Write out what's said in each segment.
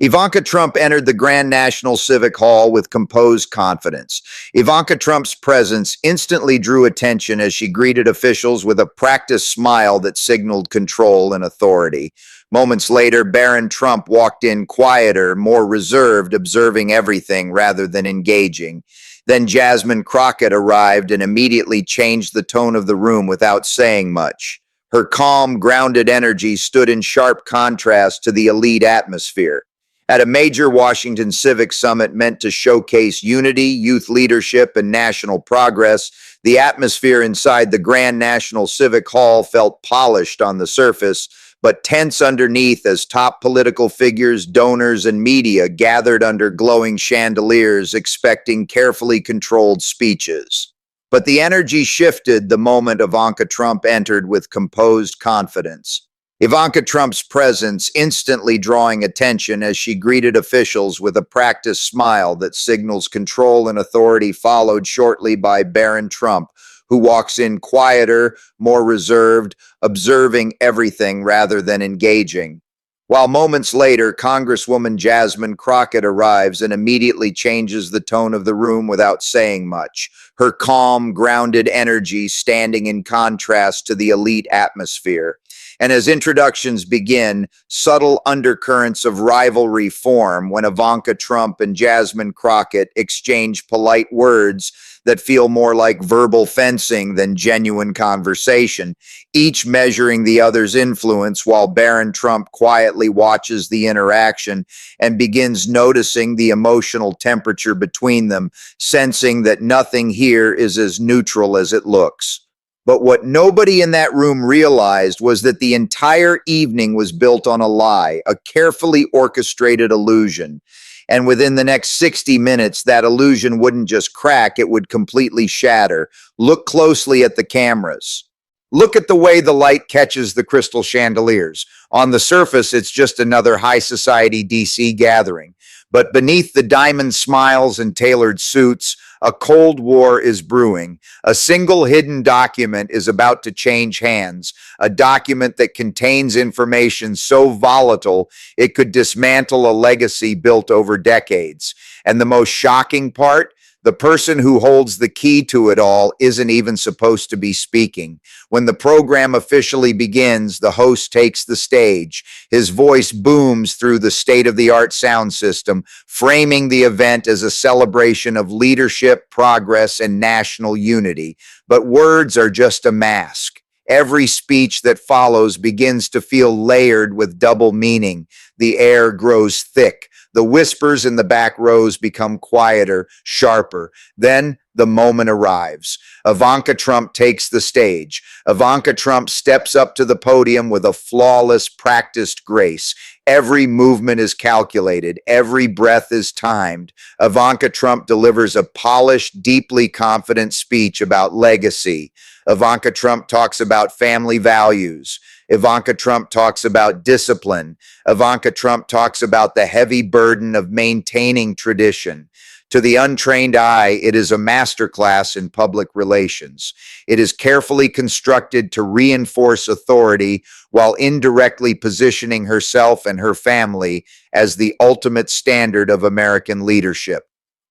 Ivanka Trump entered the Grand National Civic Hall with composed confidence. Ivanka Trump's presence instantly drew attention as she greeted officials with a practiced smile that signaled control and authority. Moments later, Barron Trump walked in quieter, more reserved, observing everything rather than engaging. Then Jasmine Crockett arrived and immediately changed the tone of the room without saying much. Her calm, grounded energy stood in sharp contrast to the elite atmosphere. At a major Washington Civic Summit meant to showcase unity, youth leadership, and national progress, the atmosphere inside the Grand National Civic Hall felt polished on the surface, but tense underneath as top political figures, donors, and media gathered under glowing chandeliers expecting carefully controlled speeches. But the energy shifted the moment Ivanka Trump entered with composed confidence. Ivanka Trump's presence instantly drawing attention as she greeted officials with a practiced smile that signals control and authority, followed shortly by Barron Trump, who walks in quieter, more reserved, observing everything rather than engaging. While moments later, Congresswoman Jasmine Crockett arrives and immediately changes the tone of the room without saying much, her calm, grounded energy standing in contrast to the elite atmosphere. And as introductions begin, subtle undercurrents of rivalry form when Ivanka Trump and Jasmine Crockett exchange polite words that feel more like verbal fencing than genuine conversation, each measuring the other's influence while Barron Trump quietly watches the interaction and begins noticing the emotional temperature between them, sensing that nothing here is as neutral as it looks. But what nobody in that room realized was that the entire evening was built on a lie, a carefully orchestrated illusion. And within the next 60 minutes, that illusion wouldn't just crack, it would completely shatter. Look closely at the cameras. Look at the way the light catches the crystal chandeliers. On the surface, it's just another high society DC gathering. But beneath the diamond smiles and tailored suits, a Cold War is brewing. A single hidden document is about to change hands, a document that contains information so volatile it could dismantle a legacy built over decades. And the most shocking part, the person who holds the key to it all isn't even supposed to be speaking. When the program officially begins, the host takes the stage. His voice booms through the state-of-the-art sound system, framing the event as a celebration of leadership, progress, and national unity. But words are just a mask. Every speech that follows begins to feel layered with double meaning. The air grows thick. The whispers in the back rows become quieter, sharper. Then the moment arrives. Ivanka Trump takes the stage. Ivanka Trump steps up to the podium with a flawless, practiced grace. Every movement is calculated. Every breath is timed. Ivanka Trump delivers a polished, deeply confident speech about legacy. Ivanka Trump talks about family values. Ivanka Trump talks about discipline. Ivanka Trump talks about the heavy burden of maintaining tradition. To the untrained eye, it is a masterclass in public relations. It is carefully constructed to reinforce authority while indirectly positioning herself and her family as the ultimate standard of American leadership.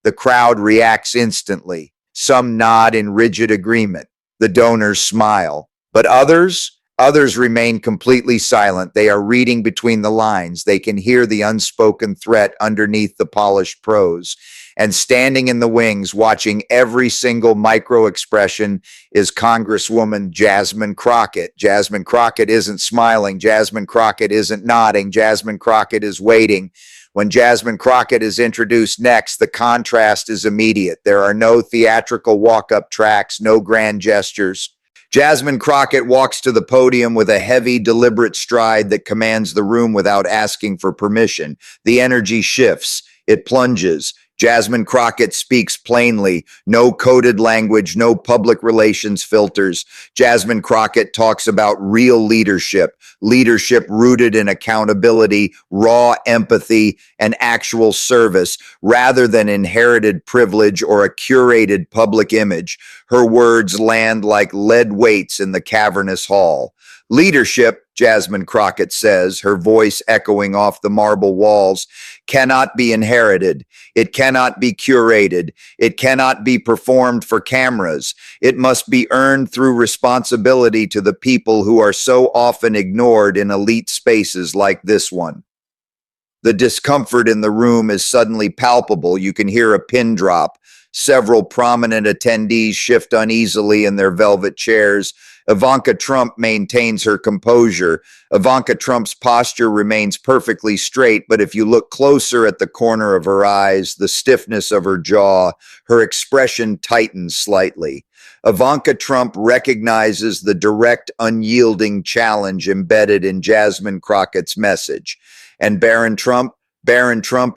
The crowd reacts instantly. Some nod in rigid agreement. The donors smile. But others remain completely silent. They are reading between the lines. They can hear the unspoken threat underneath the polished prose. And standing in the wings, watching every single micro expression, is Congresswoman Jasmine Crockett. Jasmine Crockett isn't smiling. Jasmine Crockett isn't nodding. Jasmine Crockett is waiting. When Jasmine Crockett is introduced next, the contrast is immediate. There are no theatrical walk-up tracks, no grand gestures. Jasmine Crockett walks to the podium with a heavy, deliberate stride that commands the room without asking for permission. The energy shifts. It plunges. Jasmine Crockett speaks plainly, no coded language, no public relations filters. Jasmine Crockett talks about real leadership, leadership rooted in accountability, raw empathy, and actual service, rather than inherited privilege or a curated public image. Her words land like lead weights in the cavernous hall. Leadership, Jasmine Crockett says, her voice echoing off the marble walls, cannot be inherited. It cannot be curated. It cannot be performed for cameras. It must be earned through responsibility to the people who are so often ignored in elite spaces like this one. The discomfort in the room is suddenly palpable. You can hear a pin drop. Several prominent attendees shift uneasily in their velvet chairs. Ivanka Trump maintains her composure. Ivanka Trump's posture remains perfectly straight, but if you look closer at the corner of her eyes, the stiffness of her jaw, her expression tightens slightly. Ivanka Trump recognizes the direct, unyielding challenge embedded in Jasmine Crockett's message. And Barron Trump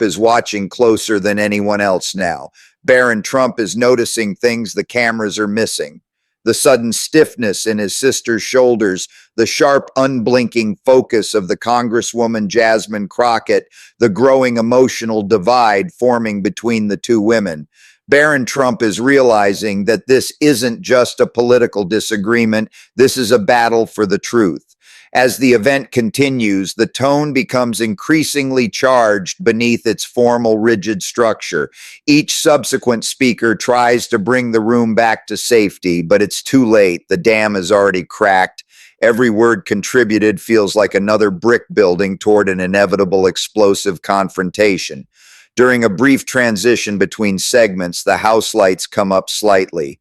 is watching closer than anyone else now. Barron Trump is noticing things the cameras are missing. The sudden stiffness in his sister's shoulders, the sharp, unblinking focus of the Congresswoman Jasmine Crockett, the growing emotional divide forming between the two women. Barron Trump is realizing that this isn't just a political disagreement, this is a battle for the truth. As the event continues, the tone becomes increasingly charged beneath its formal, rigid structure. Each subsequent speaker tries to bring the room back to safety, but it's too late. The dam is already cracked. Every word contributed feels like another brick building toward an inevitable explosive confrontation. During a brief transition between segments, the house lights come up slightly.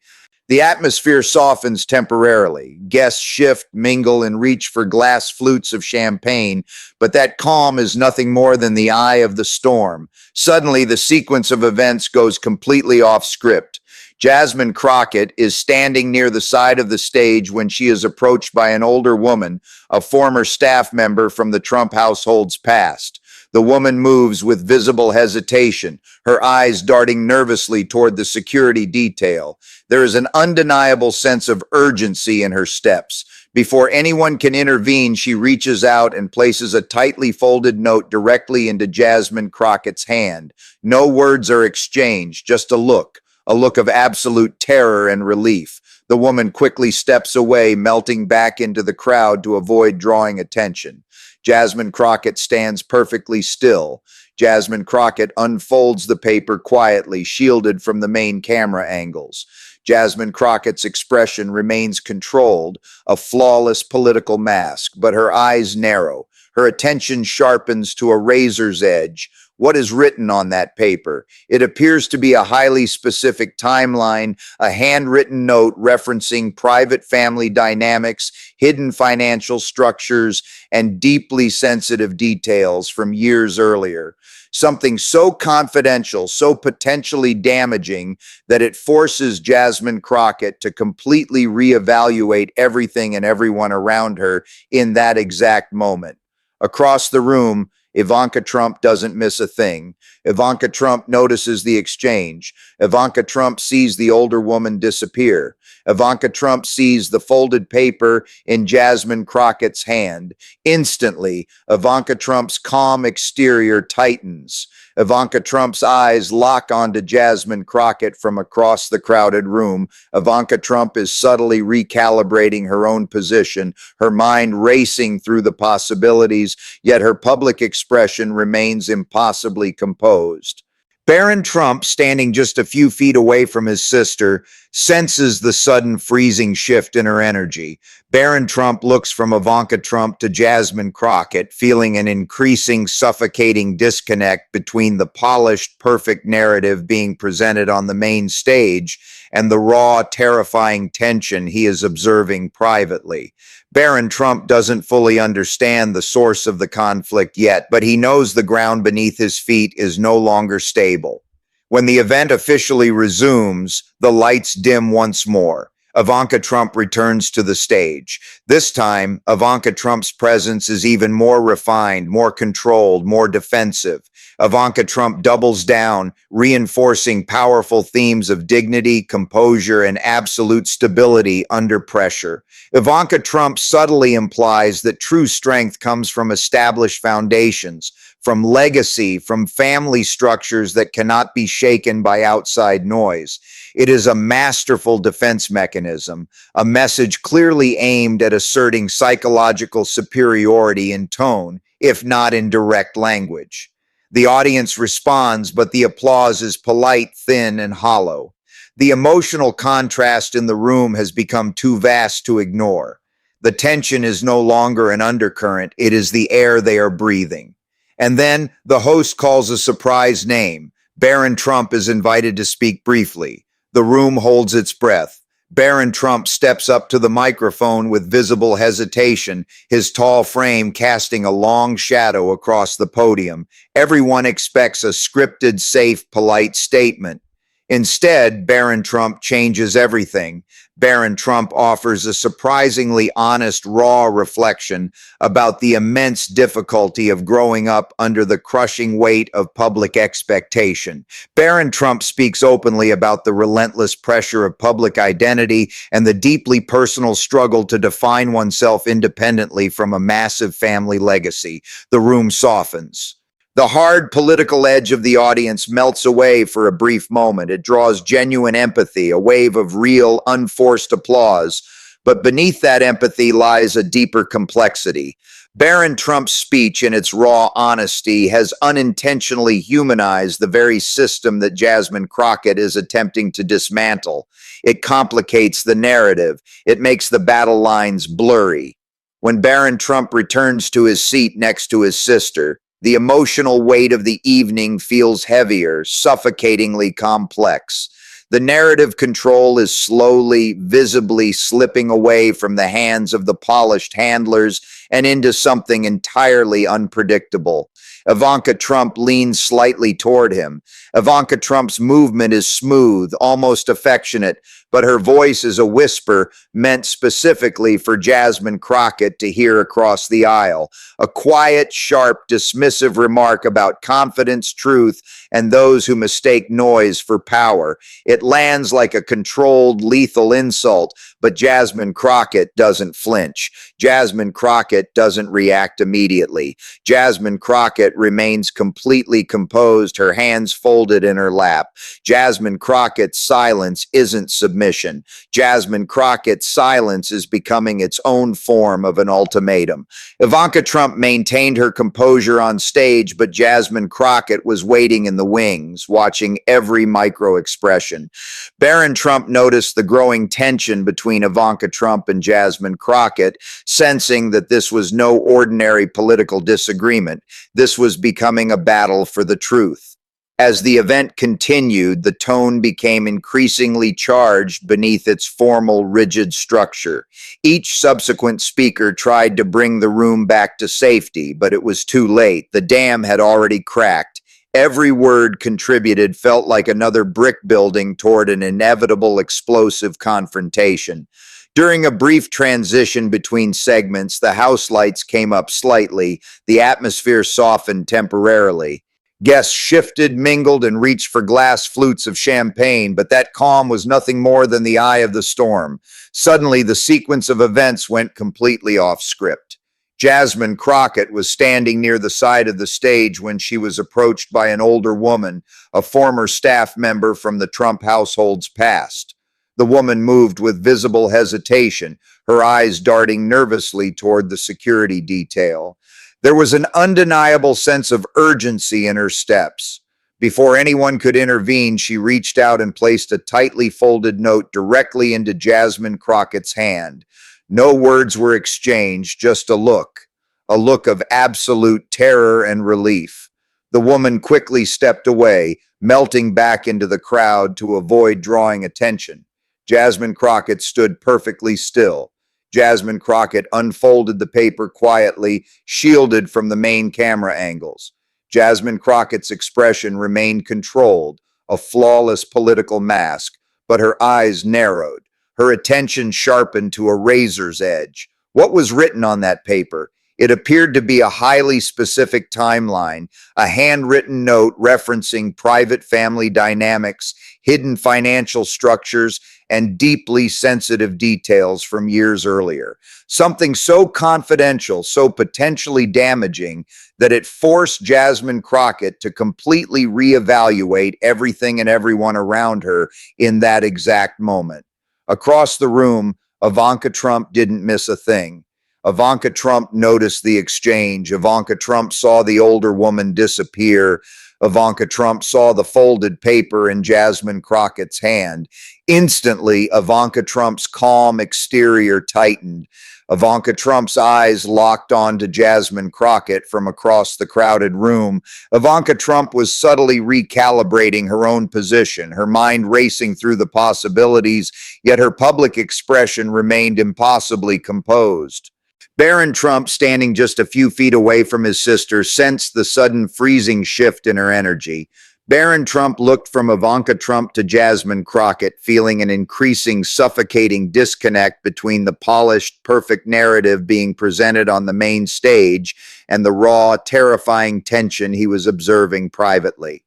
The atmosphere softens temporarily. Guests shift, mingle, and reach for glass flutes of champagne, but that calm is nothing more than the eye of the storm. Suddenly, the sequence of events goes completely off script. Jasmine Crockett is standing near the side of the stage when she is approached by an older woman, a former staff member from the Trump household's past. The woman moves with visible hesitation, her eyes darting nervously toward the security detail. There is an undeniable sense of urgency in her steps. Before anyone can intervene, she reaches out and places a tightly folded note directly into Jasmine Crockett's hand. No words are exchanged, just a look of absolute terror and relief. The woman quickly steps away, melting back into the crowd to avoid drawing attention. Jasmine Crockett stands perfectly still. Jasmine Crockett unfolds the paper quietly, shielded from the main camera angles. Jasmine Crockett's expression remains controlled, a flawless political mask, but her eyes narrow. Her attention sharpens to a razor's edge. What is written on that paper? It appears to be a highly specific timeline, a handwritten note referencing private family dynamics, hidden financial structures, and deeply sensitive details from years earlier. Something so confidential, so potentially damaging, that it forces Jasmine Crockett to completely reevaluate everything and everyone around her in that exact moment. Across the room, Ivanka Trump doesn't miss a thing. Ivanka Trump notices the exchange. Ivanka Trump sees the older woman disappear. Ivanka Trump sees the folded paper in Jasmine Crockett's hand. Instantly, Ivanka Trump's calm exterior tightens. Ivanka Trump's eyes lock onto Jasmine Crockett from across the crowded room. Ivanka Trump is subtly recalibrating her own position, her mind racing through the possibilities, yet her public expression remains impossibly composed. Barron Trump, standing just a few feet away from his sister, senses the sudden freezing shift in her energy. Barron Trump looks from Ivanka Trump to Jasmine Crockett, feeling an increasing, suffocating disconnect between the polished, perfect narrative being presented on the main stage and the raw, terrifying tension he is observing privately. Barron Trump doesn't fully understand the source of the conflict yet, but he knows the ground beneath his feet is no longer stable. When the event officially resumes, the lights dim once more. Ivanka Trump returns to the stage. This time, Ivanka Trump's presence is even more refined, more controlled, more defensive. Ivanka Trump doubles down, reinforcing powerful themes of dignity, composure, and absolute stability under pressure. Ivanka Trump subtly implies that true strength comes from established foundations, from legacy, from family structures that cannot be shaken by outside noise. It is a masterful defense mechanism, a message clearly aimed at asserting psychological superiority in tone, if not in direct language. The audience responds, but the applause is polite, thin, and hollow. The emotional contrast in the room has become too vast to ignore. The tension is no longer an undercurrent, it is the air they are breathing. And then the host calls a surprise name. Barron Trump is invited to speak briefly. The room holds its breath. Barron Trump steps up to the microphone with visible hesitation, his tall frame casting a long shadow across the podium. Everyone expects a scripted, safe, polite statement. Instead, Barron Trump changes everything. Barron Trump offers a surprisingly honest, raw reflection about the immense difficulty of growing up under the crushing weight of public expectation. Barron Trump speaks openly about the relentless pressure of public identity and the deeply personal struggle to define oneself independently from a massive family legacy. The room softens. The hard political edge of the audience melts away for a brief moment. It draws genuine empathy, a wave of real, unforced applause. But beneath that empathy lies a deeper complexity. Barron Trump's speech, in its raw honesty, has unintentionally humanized the very system that Jasmine Crockett is attempting to dismantle. It complicates the narrative. It makes the battle lines blurry. When Barron Trump returns to his seat next to his sister, the emotional weight of the evening feels heavier, suffocatingly complex. The narrative control is slowly, visibly slipping away from the hands of the polished handlers and into something entirely unpredictable. Ivanka Trump leans slightly toward him. Ivanka Trump's movement is smooth, almost affectionate, but her voice is a whisper meant specifically for Jasmine Crockett to hear across the aisle. A quiet, sharp, dismissive remark about confidence, truth, and those who mistake noise for power. It lands like a controlled, lethal insult, but Jasmine Crockett doesn't flinch. Jasmine Crockett doesn't react immediately. Jasmine Crockett remains completely composed, her hands folded in her lap. Jasmine Crockett's silence isn't submission. Jasmine Crockett's silence is becoming its own form of an ultimatum. Ivanka Trump maintained her composure on stage, but Jasmine Crockett was waiting in the wings, watching every micro expression. Barron Trump noticed the growing tension between Ivanka Trump and Jasmine Crockett, sensing that this was no ordinary political disagreement. This was becoming a battle for the truth. As the event continued, the tone became increasingly charged beneath its formal, rigid structure. Each subsequent speaker tried to bring the room back to safety, but it was too late. The dam had already cracked. Every word contributed felt like another brick building toward an inevitable explosive confrontation. During a brief transition between segments, the house lights came up slightly, the atmosphere softened temporarily. Guests shifted, mingled, and reached for glass flutes of champagne, but that calm was nothing more than the eye of the storm. Suddenly, the sequence of events went completely off script. Jasmine Crockett was standing near the side of the stage when she was approached by an older woman, a former staff member from the Trump household's past. The woman moved with visible hesitation, her eyes darting nervously toward the security detail. There was an undeniable sense of urgency in her steps. Before anyone could intervene, she reached out and placed a tightly folded note directly into Jasmine Crockett's hand. No words were exchanged, just a look of absolute terror and relief. The woman quickly stepped away, melting back into the crowd to avoid drawing attention. Jasmine Crockett stood perfectly still. Jasmine Crockett unfolded the paper quietly, shielded from the main camera angles. Jasmine Crockett's expression remained controlled, a flawless political mask, but her eyes narrowed. Her attention sharpened to a razor's edge. What was written on that paper? It appeared to be a highly specific timeline, a handwritten note referencing private family dynamics, hidden financial structures, and deeply sensitive details from years earlier. Something so confidential, so potentially damaging, that it forced Jasmine Crockett to completely reevaluate everything and everyone around her in that exact moment. Across the room, Ivanka Trump didn't miss a thing. Ivanka Trump noticed the exchange. Ivanka Trump saw the older woman disappear. Ivanka Trump saw the folded paper in Jasmine Crockett's hand. Instantly, Ivanka Trump's calm exterior tightened. Ivanka Trump's eyes locked onto Jasmine Crockett from across the crowded room. Ivanka Trump was subtly recalibrating her own position, her mind racing through the possibilities, yet her public expression remained impossibly composed. Barron Trump, standing just a few feet away from his sister, sensed the sudden freezing shift in her energy. Barron Trump looked from Ivanka Trump to Jasmine Crockett, feeling an increasing, suffocating disconnect between the polished, perfect narrative being presented on the main stage and the raw, terrifying tension he was observing privately.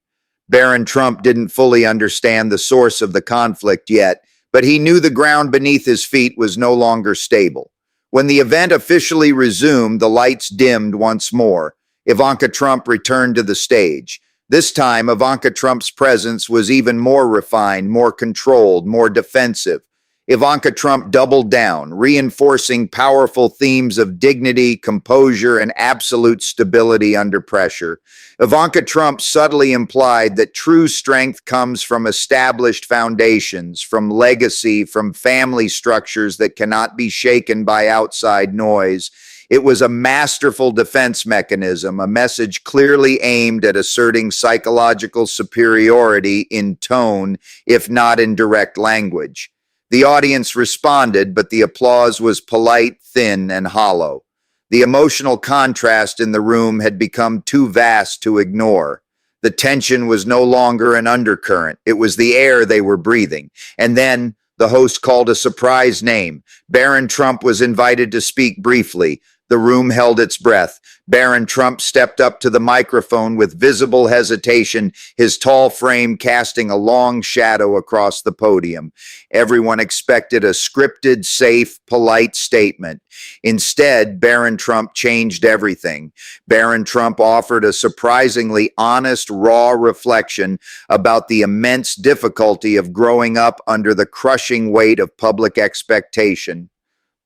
Barron Trump didn't fully understand the source of the conflict yet, but he knew the ground beneath his feet was no longer stable. When the event officially resumed, the lights dimmed once more. Ivanka Trump returned to the stage. This time, Ivanka Trump's presence was even more refined, more controlled, more defensive. Ivanka Trump doubled down, reinforcing powerful themes of dignity, composure, and absolute stability under pressure. Ivanka Trump subtly implied that true strength comes from established foundations, from legacy, from family structures that cannot be shaken by outside noise. It was a masterful defense mechanism, a message clearly aimed at asserting psychological superiority in tone, if not in direct language. The audience responded, but the applause was polite, thin, and hollow. The emotional contrast in the room had become too vast to ignore. The tension was no longer an undercurrent. It was the air they were breathing. And then the host called a surprise name. Barron Trump was invited to speak briefly. The room held its breath. Barron Trump stepped up to the microphone with visible hesitation, his tall frame casting a long shadow across the podium. Everyone expected a scripted, safe, polite statement. Instead, Barron Trump changed everything. Barron Trump offered a surprisingly honest, raw reflection about the immense difficulty of growing up under the crushing weight of public expectation.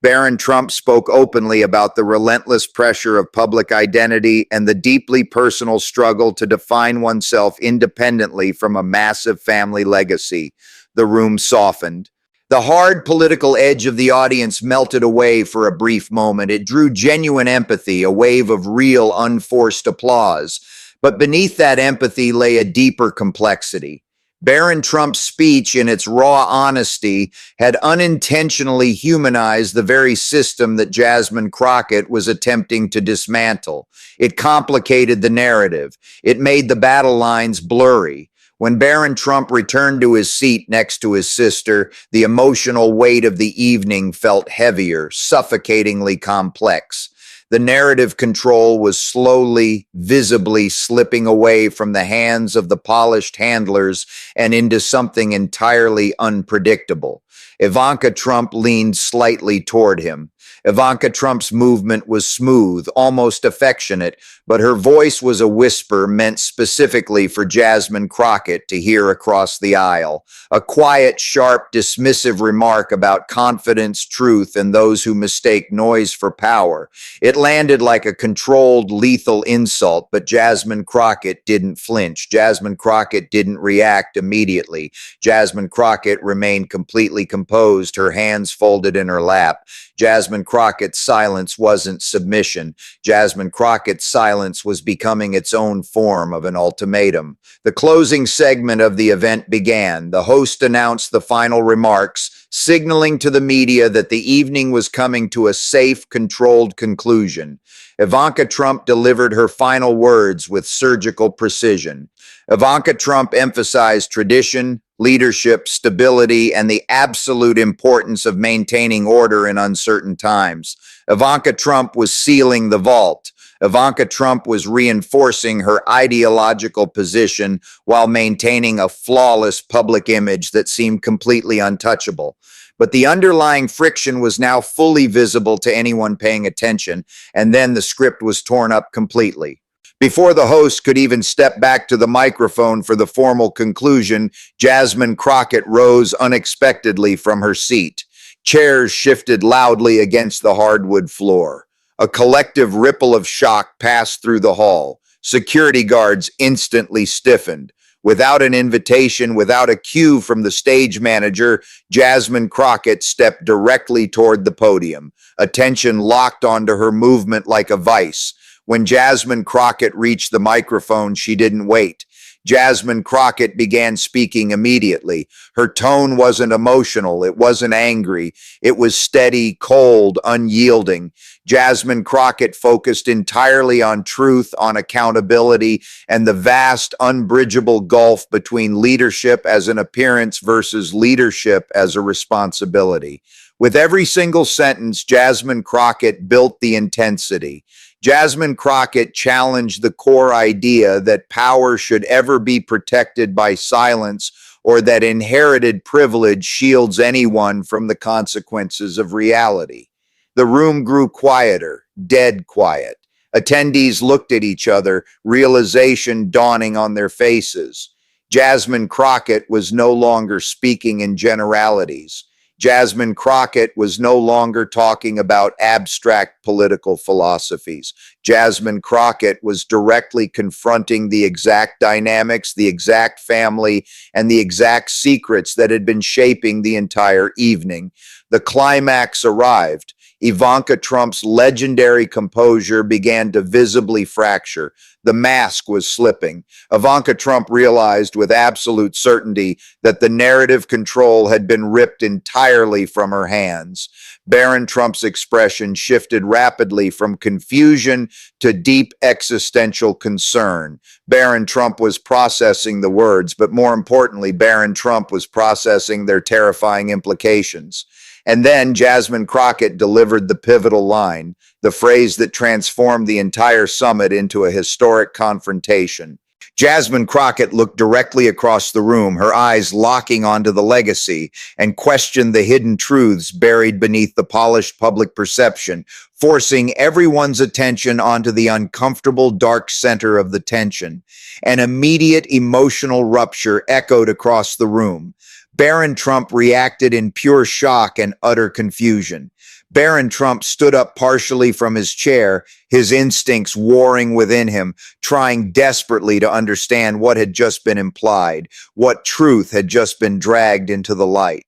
Barron Trump spoke openly about the relentless pressure of public identity and the deeply personal struggle to define oneself independently from a massive family legacy. The room softened. The hard political edge of the audience melted away for a brief moment. It drew genuine empathy, a wave of real, unforced applause. But beneath that empathy lay a deeper complexity. Barron Trump's speech, in its raw honesty, had unintentionally humanized the very system that Jasmine Crockett was attempting to dismantle. It complicated the narrative. It made the battle lines blurry. When Barron Trump returned to his seat next to his sister, the emotional weight of the evening felt heavier, suffocatingly complex. The narrative control was slowly, visibly slipping away from the hands of the polished handlers and into something entirely unpredictable. Ivanka Trump leaned slightly toward him. Ivanka Trump's movement was smooth, almost affectionate, but her voice was a whisper meant specifically for Jasmine Crockett to hear across the aisle. A quiet, sharp, dismissive remark about confidence, truth, and those who mistake noise for power. It landed like a controlled, lethal insult, but Jasmine Crockett didn't flinch. Jasmine Crockett didn't react immediately. Jasmine Crockett remained completely composed, her hands folded in her lap. Jasmine Crockett's silence wasn't submission. Jasmine Crockett's silence was becoming its own form of an ultimatum. The closing segment of the event began. The host announced the final remarks, signaling to the media that the evening was coming to a safe, controlled conclusion. Ivanka Trump delivered her final words with surgical precision. Ivanka Trump emphasized tradition, leadership, stability, and the absolute importance of maintaining order in uncertain times. Ivanka Trump was sealing the vault. Ivanka Trump was reinforcing her ideological position while maintaining a flawless public image that seemed completely untouchable. But the underlying friction was now fully visible to anyone paying attention, and then the script was torn up completely. Before the host could even step back to the microphone for the formal conclusion, Jasmine Crockett rose unexpectedly from her seat. Chairs shifted loudly against the hardwood floor. A collective ripple of shock passed through the hall. Security guards instantly stiffened. Without an invitation, without a cue from the stage manager, Jasmine Crockett stepped directly toward the podium. Attention locked onto her movement like a vice. When Jasmine Crockett reached the microphone, she didn't wait. Jasmine Crockett began speaking immediately. Her tone wasn't emotional. It wasn't angry. It was steady, cold, unyielding. Jasmine Crockett focused entirely on truth, on accountability, and the vast, unbridgeable gulf between leadership as an appearance versus leadership as a responsibility. With every single sentence, Jasmine Crockett built the intensity. Jasmine Crockett challenged the core idea that power should ever be protected by silence or that inherited privilege shields anyone from the consequences of reality. The room grew quieter, dead quiet. Attendees looked at each other, realization dawning on their faces. Jasmine Crockett was no longer speaking in generalities. Jasmine Crockett was no longer talking about abstract political philosophies. Jasmine Crockett was directly confronting the exact dynamics, the exact family, and the exact secrets that had been shaping the entire evening. The climax arrived. Ivanka Trump's legendary composure began to visibly fracture. The mask was slipping. Ivanka Trump realized with absolute certainty that the narrative control had been ripped entirely from her hands. Barron Trump's expression shifted rapidly from confusion to deep existential concern. Barron Trump was processing the words, but more importantly, Barron Trump was processing their terrifying implications. And then Jasmine Crockett delivered the pivotal line, the phrase that transformed the entire summit into a historic confrontation. Jasmine Crockett looked directly across the room, her eyes locking onto the legacy, and questioned the hidden truths buried beneath the polished public perception, forcing everyone's attention onto the uncomfortable dark center of the tension. An immediate emotional rupture echoed across the room. Barron Trump reacted in pure shock and utter confusion. Barron Trump stood up partially from his chair, his instincts warring within him, trying desperately to understand what had just been implied, what truth had just been dragged into the light.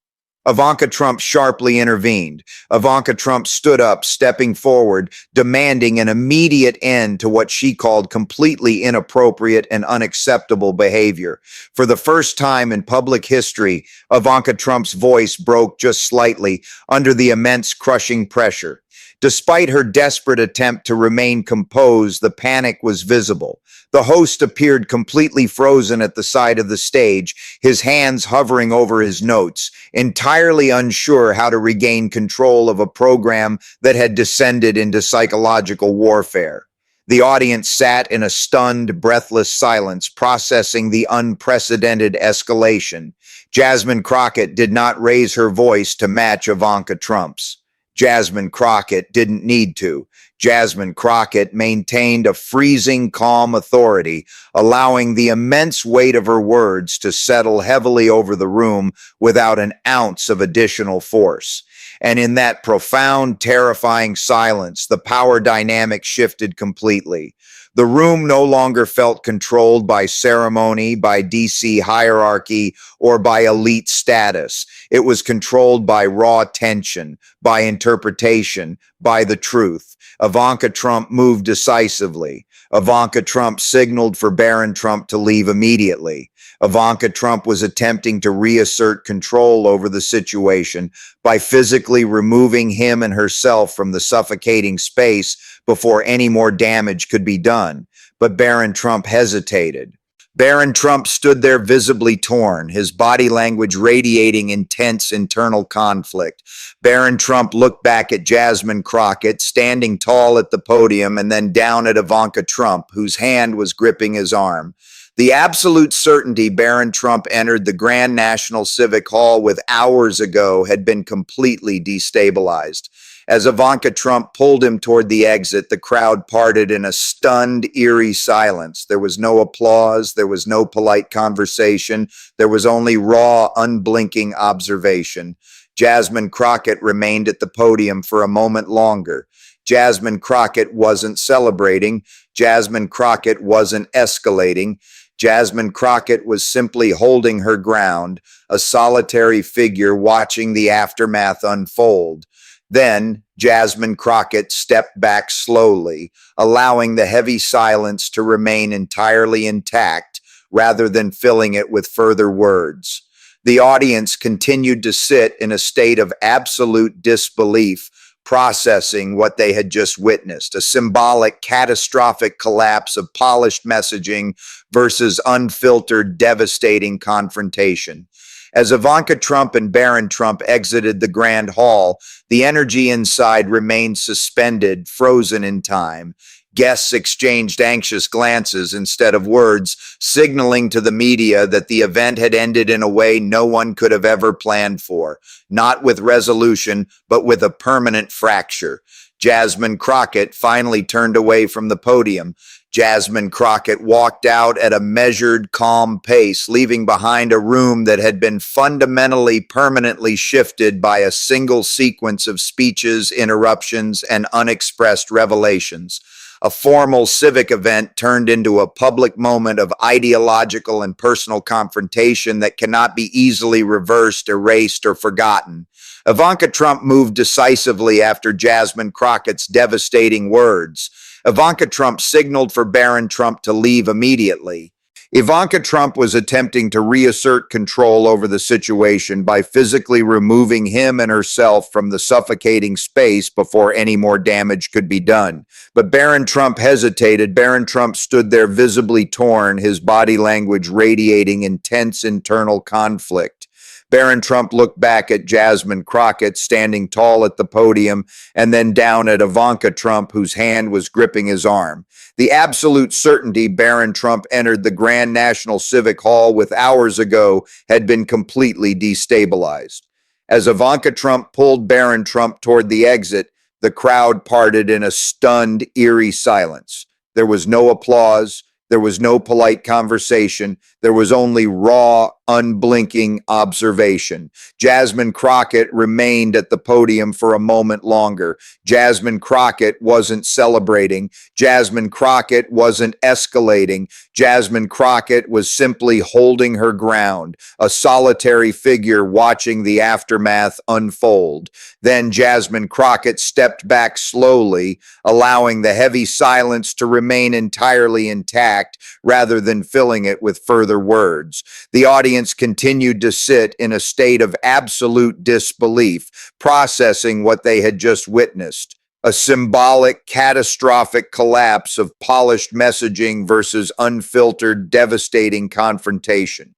Ivanka Trump sharply intervened. Ivanka Trump stood up, stepping forward, demanding an immediate end to what she called completely inappropriate and unacceptable behavior. For the first time in public history, Ivanka Trump's voice broke just slightly under the immense crushing pressure. Despite her desperate attempt to remain composed, the panic was visible. The host appeared completely frozen at the side of the stage, his hands hovering over his notes, entirely unsure how to regain control of a program that had descended into psychological warfare. The audience sat in a stunned, breathless silence, processing the unprecedented escalation. Jasmine Crockett did not raise her voice to match Ivanka Trump's. Jasmine Crockett didn't need to. Jasmine Crockett maintained a freezing, calm authority, allowing the immense weight of her words to settle heavily over the room without an ounce of additional force. And in that profound, terrifying silence, the power dynamic shifted completely. The room no longer felt controlled by ceremony, by DC hierarchy, or by elite status. It was controlled by raw tension, by interpretation, by the truth. Ivanka Trump moved decisively. Ivanka Trump signaled for Barron Trump to leave immediately. Ivanka Trump was attempting to reassert control over the situation by physically removing him and herself from the suffocating space before any more damage could be done. But Barron Trump hesitated. Barron Trump stood there visibly torn, his body language radiating intense internal conflict. Barron Trump looked back at Jasmine Crockett, standing tall at the podium, and then down at Ivanka Trump, whose hand was gripping his arm. The absolute certainty Barron Trump entered the Grand National Civic Hall with hours ago had been completely destabilized. As Ivanka Trump pulled him toward the exit, the crowd parted in a stunned, eerie silence. There was no applause. There was no polite conversation. There was only raw, unblinking observation. Jasmine Crockett remained at the podium for a moment longer. Jasmine Crockett wasn't celebrating. Jasmine Crockett wasn't escalating. Jasmine Crockett was simply holding her ground, a solitary figure watching the aftermath unfold. Then Jasmine Crockett stepped back slowly, allowing the heavy silence to remain entirely intact rather than filling it with further words. The audience continued to sit in a state of absolute disbelief, processing what they had just witnessed, a symbolic, catastrophic collapse of polished messaging versus unfiltered, devastating confrontation. As Ivanka Trump and Barron Trump exited the Grand Hall, the energy inside remained suspended, frozen in time. Guests exchanged anxious glances instead of words, signaling to the media that the event had ended in a way no one could have ever planned for, not with resolution, but with a permanent fracture. Jasmine Crockett finally turned away from the podium. Jasmine Crockett walked out at a measured, calm pace, leaving behind a room that had been fundamentally, permanently shifted by a single sequence of speeches, interruptions, and unexpressed revelations. A formal civic event turned into a public moment of ideological and personal confrontation that cannot be easily reversed, erased, or forgotten. Ivanka Trump moved decisively after Jasmine Crockett's devastating words. Ivanka Trump signaled for Barron Trump to leave immediately. Ivanka Trump was attempting to reassert control over the situation by physically removing him and herself from the suffocating space before any more damage could be done. But Barron Trump hesitated. Barron Trump stood there visibly torn, his body language radiating intense internal conflict. Barron Trump looked back at Jasmine Crockett, standing tall at the podium, and then down at Ivanka Trump, whose hand was gripping his arm. The absolute certainty Barron Trump entered the Grand National Civic Hall with hours ago had been completely destabilized. As Ivanka Trump pulled Barron Trump toward the exit, the crowd parted in a stunned, eerie silence. There was no applause. There was no polite conversation. There was only raw, unblinking observation. Jasmine Crockett remained at the podium for a moment longer. Jasmine Crockett wasn't celebrating. Jasmine Crockett wasn't escalating. Jasmine Crockett was simply holding her ground, a solitary figure watching the aftermath unfold. Then Jasmine Crockett stepped back slowly, allowing the heavy silence to remain entirely intact rather than filling it with further words. The audience continued to sit in a state of absolute disbelief, processing what they had just witnessed. A symbolic, catastrophic collapse of polished messaging versus unfiltered, devastating confrontation.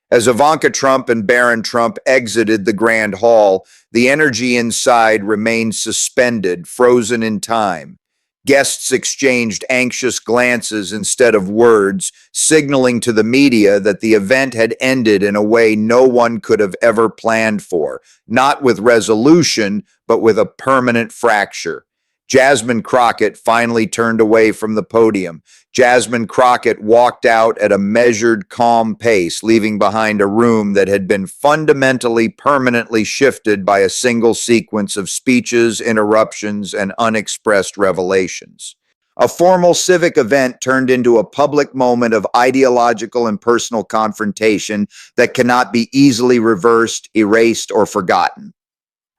As Ivanka Trump and Barron Trump exited the Grand Hall, the energy inside remained suspended, frozen in time. Guests exchanged anxious glances instead of words, signaling to the media that the event had ended in a way no one could have ever planned for, not with resolution, but with a permanent fracture. Jasmine Crockett finally turned away from the podium. Jasmine Crockett walked out at a measured, calm pace, leaving behind a room that had been fundamentally, permanently shifted by a single sequence of speeches, interruptions, and unexpressed revelations. A formal civic event turned into a public moment of ideological and personal confrontation that cannot be easily reversed, erased, or forgotten.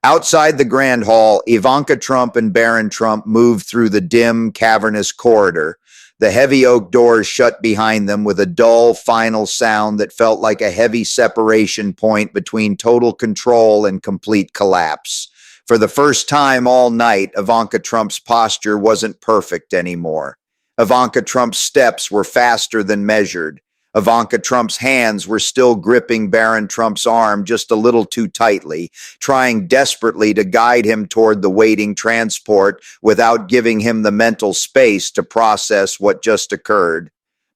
Outside the Grand Hall, Ivanka Trump and Barron Trump moved through the dim, cavernous corridor. The heavy oak doors shut behind them with a dull, final sound that felt like a heavy separation point between total control and complete collapse. For the first time all night, Ivanka Trump's posture wasn't perfect anymore. Ivanka Trump's steps were faster than measured. Ivanka Trump's hands were still gripping Barron Trump's arm just a little too tightly, trying desperately to guide him toward the waiting transport without giving him the mental space to process what just occurred.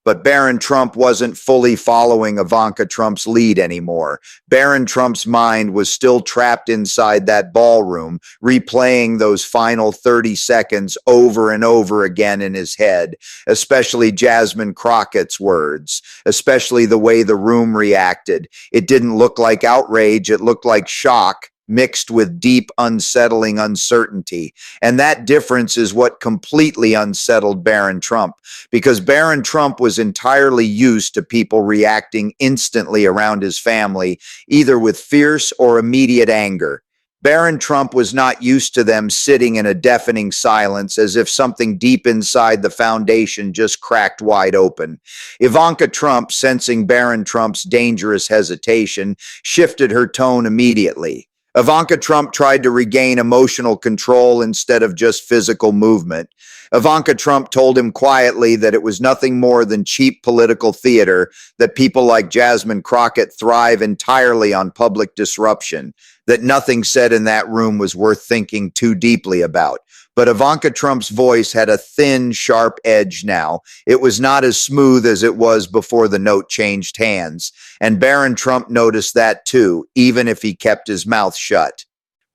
But Barron Trump wasn't fully following Ivanka Trump's lead anymore. Barron Trump's mind was still trapped inside that ballroom, replaying those final 30 seconds over and over again in his head, especially Jasmine Crockett's words, especially the way the room reacted. It didn't look like outrage, it looked like shock, mixed with deep, unsettling uncertainty. And that difference is what completely unsettled Barron Trump, because Barron Trump was entirely used to people reacting instantly around his family, either with fierce or immediate anger. Barron Trump was not used to them sitting in a deafening silence as if something deep inside the foundation just cracked wide open. Ivanka Trump, sensing Barron Trump's dangerous hesitation, shifted her tone immediately. Ivanka Trump tried to regain emotional control instead of just physical movement. Ivanka Trump told him quietly that it was nothing more than cheap political theater, that people like Jasmine Crockett thrive entirely on public disruption, that nothing said in that room was worth thinking too deeply about. But Ivanka Trump's voice had a thin, sharp edge now. It was not as smooth as it was before the note changed hands. And Barron Trump noticed that too, even if he kept his mouth shut.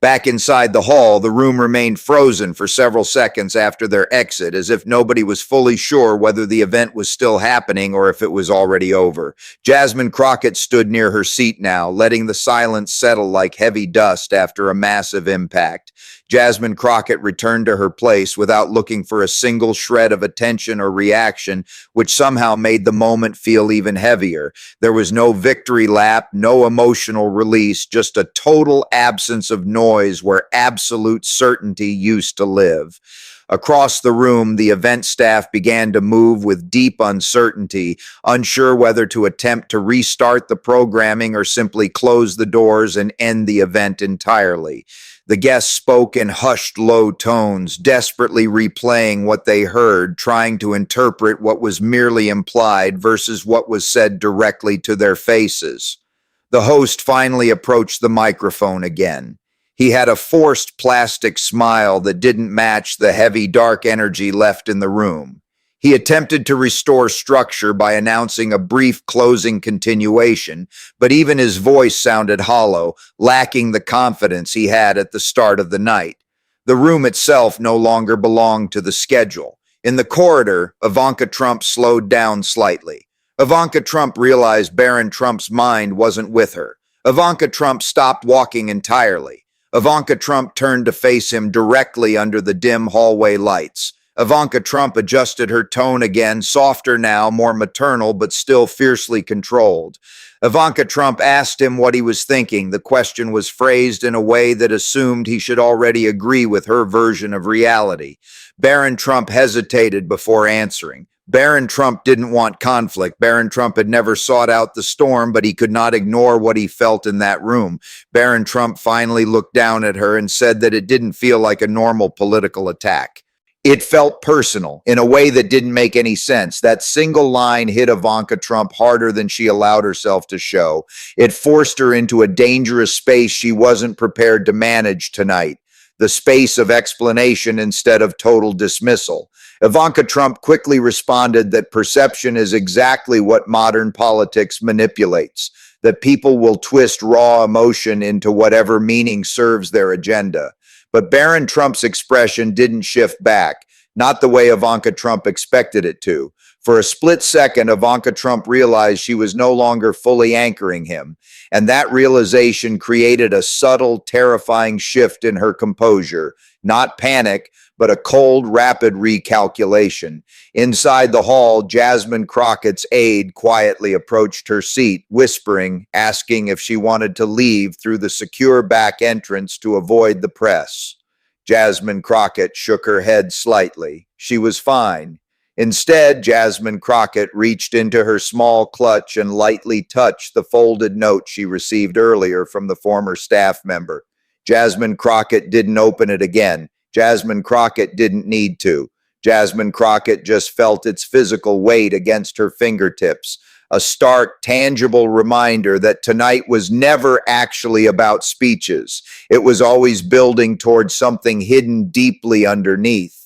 Back inside the hall, the room remained frozen for several seconds after their exit, as if nobody was fully sure whether the event was still happening or if it was already over. Jasmine Crockett stood near her seat now, letting the silence settle like heavy dust after a massive impact. Jasmine Crockett returned to her place without looking for a single shred of attention or reaction, which somehow made the moment feel even heavier. There was no victory lap, no emotional release, just a total absence of noise where absolute certainty used to live. Across the room, the event staff began to move with deep uncertainty, unsure whether to attempt to restart the programming or simply close the doors and end the event entirely. The guests spoke in hushed, low tones, desperately replaying what they heard, trying to interpret what was merely implied versus what was said directly to their faces. The host finally approached the microphone again. He had a forced plastic smile that didn't match the heavy, dark energy left in the room. He attempted to restore structure by announcing a brief closing continuation, but even his voice sounded hollow, lacking the confidence he had at the start of the night. The room itself no longer belonged to the schedule. In the corridor, Ivanka Trump slowed down slightly. Ivanka Trump realized Barron Trump's mind wasn't with her. Ivanka Trump stopped walking entirely. Ivanka Trump turned to face him directly under the dim hallway lights. Ivanka Trump adjusted her tone again, softer now, more maternal, but still fiercely controlled. Ivanka Trump asked him what he was thinking. The question was phrased in a way that assumed he should already agree with her version of reality. Barron Trump hesitated before answering. Barron Trump didn't want conflict. Barron Trump had never sought out the storm, but he could not ignore what he felt in that room. Barron Trump finally looked down at her and said that it didn't feel like a normal political attack. It felt personal in a way that didn't make any sense. That single line hit Ivanka Trump harder than she allowed herself to show. It forced her into a dangerous space she wasn't prepared to manage tonight. The space of explanation instead of total dismissal. Ivanka Trump quickly responded that perception is exactly what modern politics manipulates, that people will twist raw emotion into whatever meaning serves their agenda. But Barron Trump's expression didn't shift back, not the way Ivanka Trump expected it to. For a split second, Ivanka Trump realized she was no longer fully anchoring him, and that realization created a subtle, terrifying shift in her composure, not panic, but a cold, rapid recalculation. Inside the hall, Jasmine Crockett's aide quietly approached her seat, whispering, asking if she wanted to leave through the secure back entrance to avoid the press. Jasmine Crockett shook her head slightly. She was fine. Instead, Jasmine Crockett reached into her small clutch and lightly touched the folded note she received earlier from the former staff member. Jasmine Crockett didn't open it again. Jasmine Crockett didn't need to. Jasmine Crockett just felt its physical weight against her fingertips, a stark, tangible reminder that tonight was never actually about speeches. It was always building towards something hidden deeply underneath.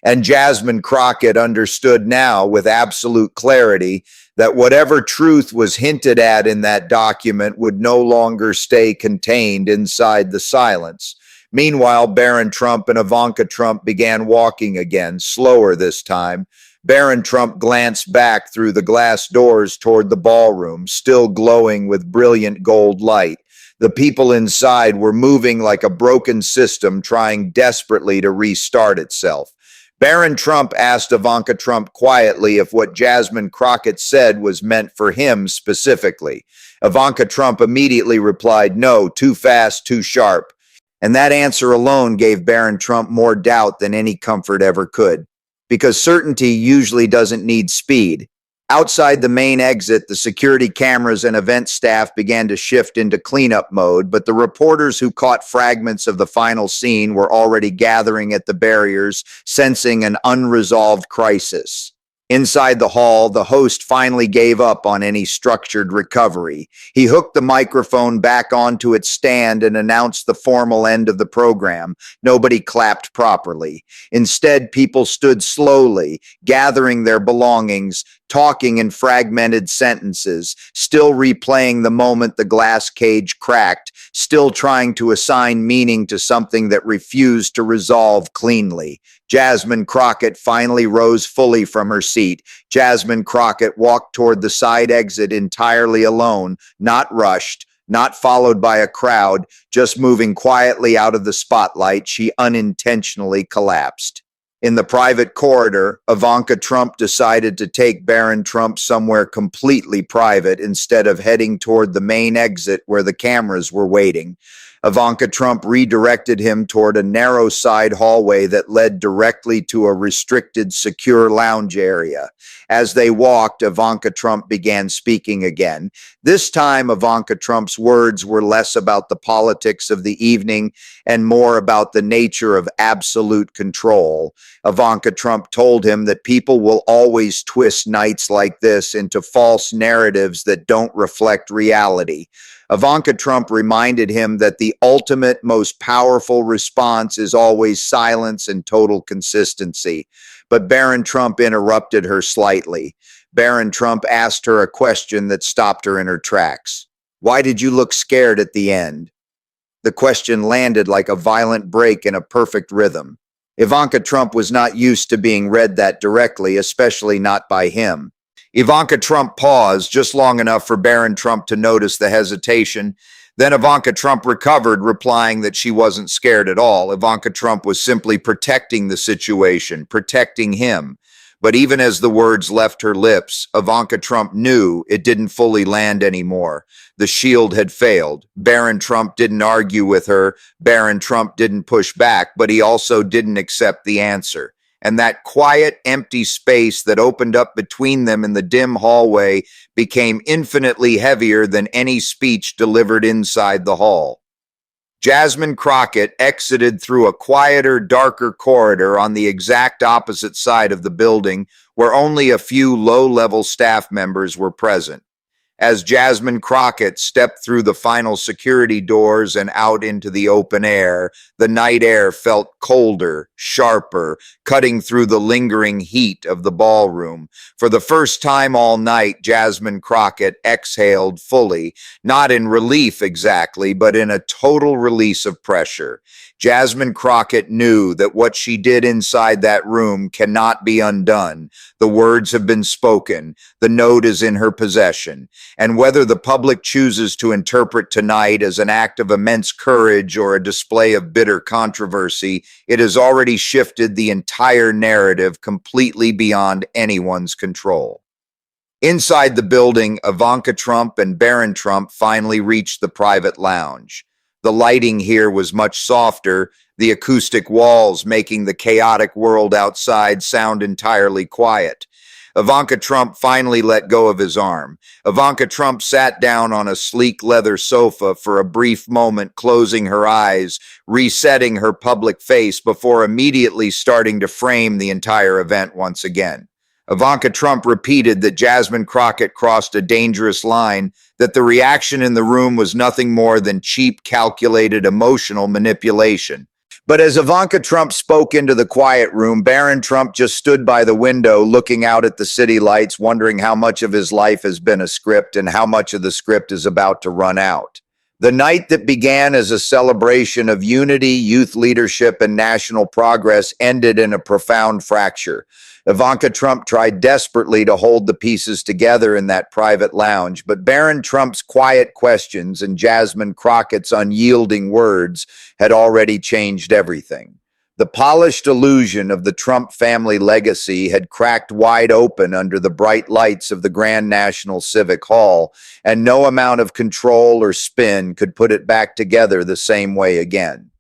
And Jasmine Crockett understood now with absolute clarity that whatever truth was hinted at in that document would no longer stay contained inside the silence. Meanwhile, Barron Trump and Ivanka Trump began walking again, slower this time. Barron Trump glanced back through the glass doors toward the ballroom, still glowing with brilliant gold light. The people inside were moving like a broken system trying desperately to restart itself. Barron Trump asked Ivanka Trump quietly if what Jasmine Crockett said was meant for him specifically. Ivanka Trump immediately replied, "No, too fast, too sharp." And that answer alone gave Barron Trump more doubt than any comfort ever could. Because certainty usually doesn't need speed. Outside the main exit, the security cameras and event staff began to shift into cleanup mode, but the reporters who caught fragments of the final scene were already gathering at the barriers, sensing an unresolved crisis. Inside the hall, the host finally gave up on any structured recovery. He hooked the microphone back onto its stand and announced the formal end of the program. Nobody clapped properly. Instead, people stood slowly, gathering their belongings, talking in fragmented sentences, still replaying the moment the glass cage cracked, still trying to assign meaning to something that refused to resolve cleanly. Jasmine Crockett finally rose fully from her seat. Jasmine Crockett walked toward the side exit entirely alone, not rushed, not followed by a crowd, just moving quietly out of the spotlight. She unintentionally collapsed. In the private corridor, Ivanka Trump decided to take Barron Trump somewhere completely private instead of heading toward the main exit where the cameras were waiting. Ivanka Trump redirected him toward a narrow side hallway that led directly to a restricted, secure lounge area. As they walked, Ivanka Trump began speaking again. This time, Ivanka Trump's words were less about the politics of the evening and more about the nature of absolute control. Ivanka Trump told him that people will always twist nights like this into false narratives that don't reflect reality. Ivanka Trump reminded him that the ultimate, most powerful response is always silence and total consistency. But Barron Trump interrupted her slightly. Barron Trump asked her a question that stopped her in her tracks. "Why did you look scared at the end?" The question landed like a violent break in a perfect rhythm. Ivanka Trump was not used to being read that directly, especially not by him. Ivanka Trump paused just long enough for Barron Trump to notice the hesitation. Then Ivanka Trump recovered, replying that she wasn't scared at all. Ivanka Trump was simply protecting the situation, protecting him. But even as the words left her lips, Ivanka Trump knew it didn't fully land anymore. The shield had failed. Barron Trump didn't argue with her. Barron Trump didn't push back, but he also didn't accept the answer. And that quiet, empty space that opened up between them in the dim hallway became infinitely heavier than any speech delivered inside the hall. Jasmine Crockett exited through a quieter, darker corridor on the exact opposite side of the building, where only a few low-level staff members were present. As Jasmine Crockett stepped through the final security doors and out into the open air, the night air felt colder, sharper, cutting through the lingering heat of the ballroom. For the first time all night, Jasmine Crockett exhaled fully, not in relief exactly, but in a total release of pressure. Jasmine Crockett knew that what she did inside that room cannot be undone. The words have been spoken. The note is in her possession. And whether the public chooses to interpret tonight as an act of immense courage or a display of bitter controversy, it has already shifted the entire narrative completely beyond anyone's control. Inside the building, Ivanka Trump and Barron Trump finally reached the private lounge. The lighting here was much softer, the acoustic walls making the chaotic world outside sound entirely quiet. Ivanka Trump finally let go of his arm. Ivanka Trump sat down on a sleek leather sofa for a brief moment, closing her eyes, resetting her public face before immediately starting to frame the entire event once again. Ivanka Trump repeated that Jasmine Crockett crossed a dangerous line, that the reaction in the room was nothing more than cheap, calculated emotional manipulation. But as Ivanka Trump spoke into the quiet room, Barron Trump just stood by the window looking out at the city lights, wondering how much of his life has been a script and how much of the script is about to run out. The night that began as a celebration of unity, youth leadership, and national progress ended in a profound fracture. Ivanka Trump tried desperately to hold the pieces together in that private lounge, but Barron Trump's quiet questions and Jasmine Crockett's unyielding words had already changed everything. The polished illusion of the Trump family legacy had cracked wide open under the bright lights of the Grand National Civic Hall, and no amount of control or spin could put it back together the same way again.